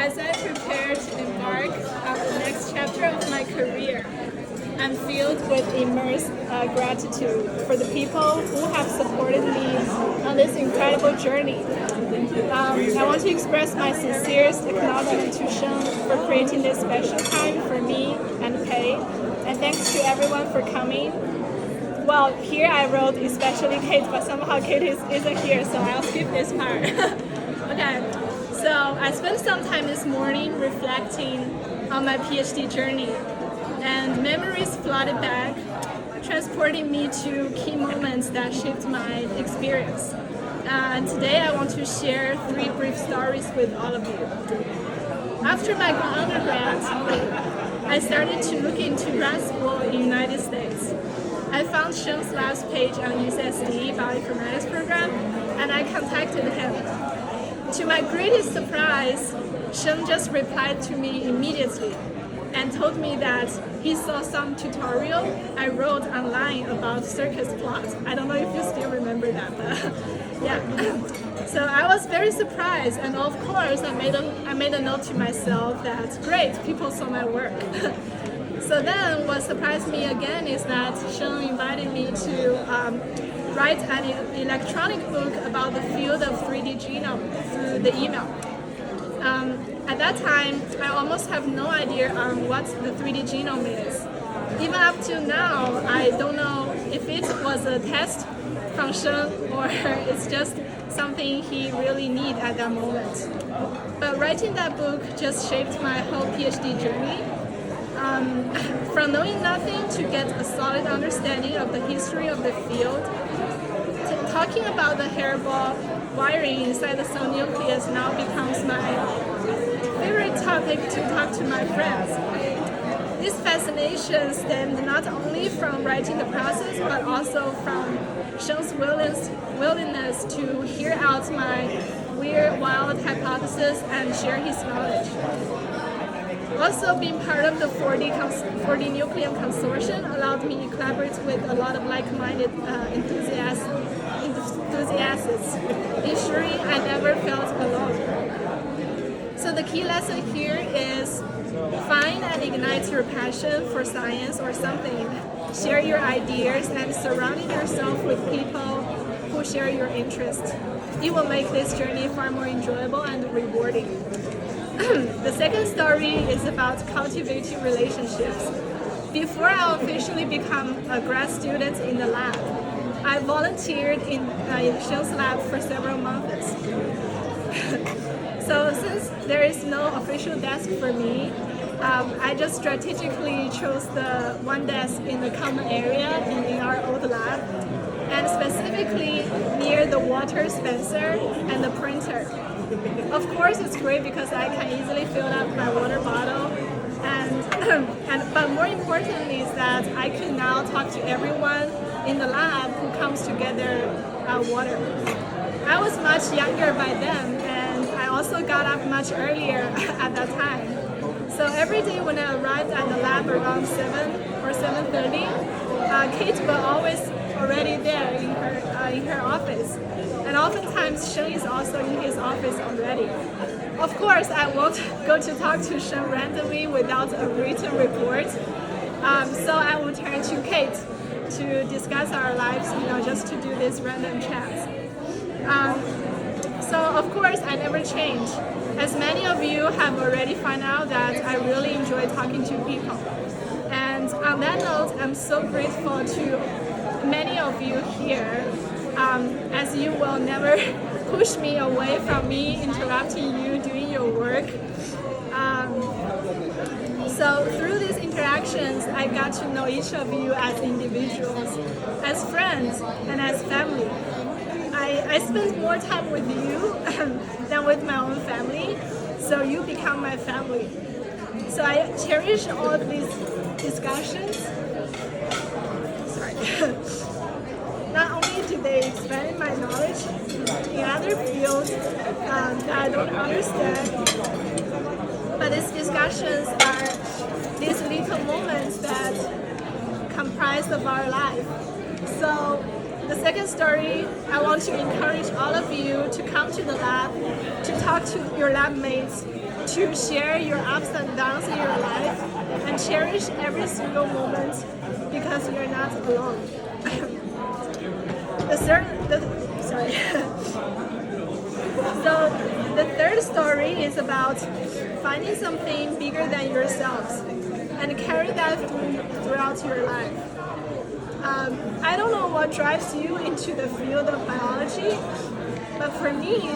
As I prepare to embark on the next chapter of my career, I'm filled with immense gratitude for the people who have supported me on this incredible journey. I want to express my sincerest acknowledgment to Sheng for creating this special time for me and Pei, and thanks to everyone for coming. Well, here I wrote especially Kate, but somehow Kate isn't here, so I'll skip this part. Okay, so I spent some time this morning reflecting on my PhD journey, and memories flooded back, transporting me to key moments that shaped my experience. And today I want to share 3 brief stories with all of you. After my undergrad, I started to look into grad school in the United States. I found Sheng's last page on UCSD bioinformatics program, and I contacted him. To my greatest surprise, Sheng just replied to me immediately and told me that he saw some tutorial I wrote online about circus plot. I don't know if you still remember that, but yeah. So I was very surprised, and of course I made a note to myself that great, people saw my work. So then what surprised me again is that Sheng invited me to write an electronic book about the field of 3D genome through the email. At that time, I almost have no idea on what the 3D genome is. Even up to now, I don't know if it was a test from Sheng or it's just something he really needed at that moment. But writing that book just shaped my whole PhD journey. From knowing nothing to get a solid understanding of the history of the field, talking about the hairball wiring inside the cell nucleus now becomes my favorite topic to talk to my friends. This fascination stemmed not only from writing the process, but also from Sheng's willingness to hear out my weird, wild hypothesis and share his knowledge. Also, being part of the 4D Nucleum Consortium allowed me to collaborate with a lot of like-minded enthusiasts, ensuring I never felt alone. So the key lesson here is find and ignite your passion for science or something. Share your ideas and surrounding yourself with people who share your interest. It will make this journey far more enjoyable and rewarding. The second story is about cultivating relationships. Before I officially become a grad student in the lab, I volunteered in Sheng's lab for several months. So since there is no official desk for me, I just strategically chose the one desk in the common area in our old lab, and specifically near the water dispenser and the printer. Of course, it's great because I can easily fill up my water bottle, but more importantly is that I can now talk to everyone in the lab who comes to gather water. I was much younger by then, and I also got up much earlier at that time. So every day when I arrived at the lab around 7 or 7:30, Kate was always already there in her office. And oftentimes Sheng is also in his office already. Of course, I won't go to talk to Sheng randomly without a written report. So I will turn to Kate to discuss our lives, just to do this random chat. So of course, I never change. As many of you have already found out that I really enjoy talking to people. And on that note, I'm so grateful to many of you here, as you will never push me away from me interrupting you doing your work. So through these interactions, I got to know each of you as individuals, as friends, and as family. I spend more time with you than with my own family, so you become my family. So I cherish all of these discussions. Sorry. Not only do they expand my knowledge in other fields that I don't understand, but these discussions are these little moments that comprise of our life. So The second story, I want to encourage all of you to come to the lab, to talk to your lab mates, to share your ups and downs in your life, and cherish every single moment because you're not alone. So the third story is about finding something bigger than yourselves and carry that throughout your life. I don't know what drives you into the field of biology, but for me,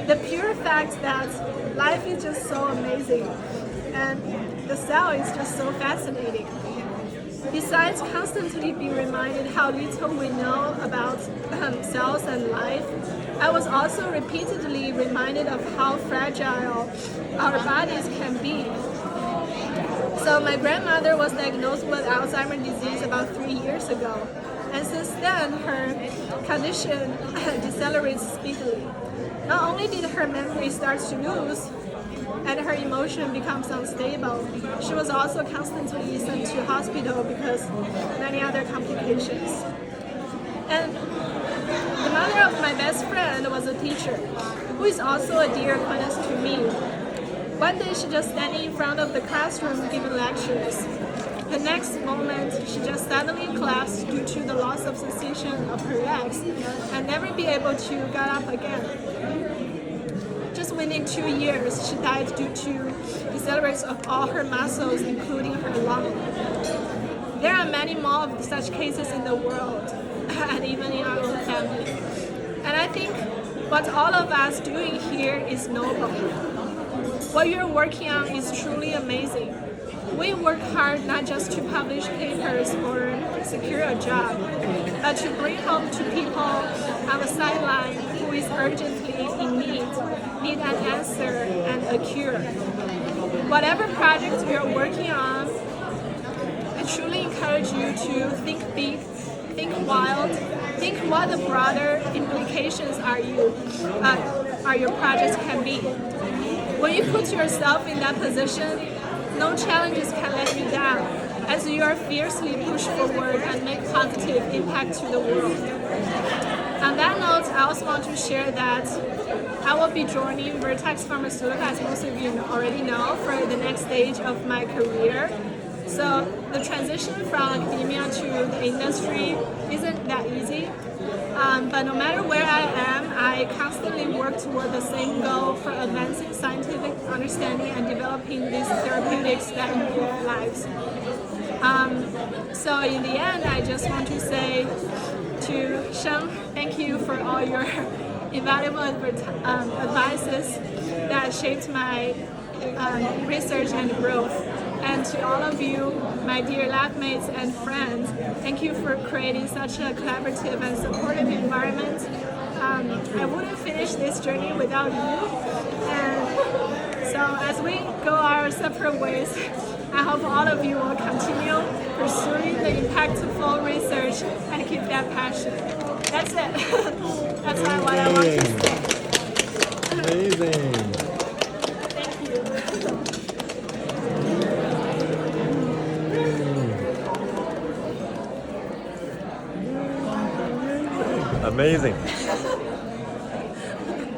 the pure fact that life is just so amazing and the cell is just so fascinating. Besides constantly being reminded how little we know about cells and life, I was also repeatedly reminded of how fragile our bodies can be. So my grandmother was diagnosed with Alzheimer's disease about 3 years ago, and since then her condition decelerates speedily. Not only did her memory start to lose, and her emotion becomes unstable, she was also constantly sent to hospital because many other complications. And the mother of my best friend was a teacher, who is also a dear acquaintance to me. One day she just standing in front of the classroom giving lectures. The next moment she just suddenly collapsed due to the loss of sensation of her legs and never be able to get up again. Just within 2 years, she died due to deceleration of all her muscles, including her lung. There are many more of such cases in the world, and even in our own family. And I think what all of us doing here is noble. What you're working on is truly amazing. We work hard not just to publish papers or secure a job, but to bring hope to people on the sideline who is urgently in need an answer and a cure. Whatever project you're working on, I truly encourage you to think big, think wild, think what the broader implications are your projects can be. When you put yourself in that position, no challenges can let you down, as you are fiercely pushed forward and make positive impact to the world. On that note, I also want to share that I will be joining Vertex Pharmaceutical, as most of you already know, for the next stage of my career. So the transition from academia to the industry isn't that easy. But no matter where I am, I constantly work toward the same goal for advancing scientific understanding and developing these therapeutics that improve lives. So in the end, I just want to say to Sheng, thank you for all your invaluable advices that shaped my research and growth. And to all of you, my dear lab mates and friends, thank you for creating such a collaborative and supportive environment. I wouldn't finish this journey without you. And so as we go our separate ways, I hope all of you will continue pursuing the impactful research and keep that passion. That's it. That's what I want to say. Amazing. Thank you. Amazing.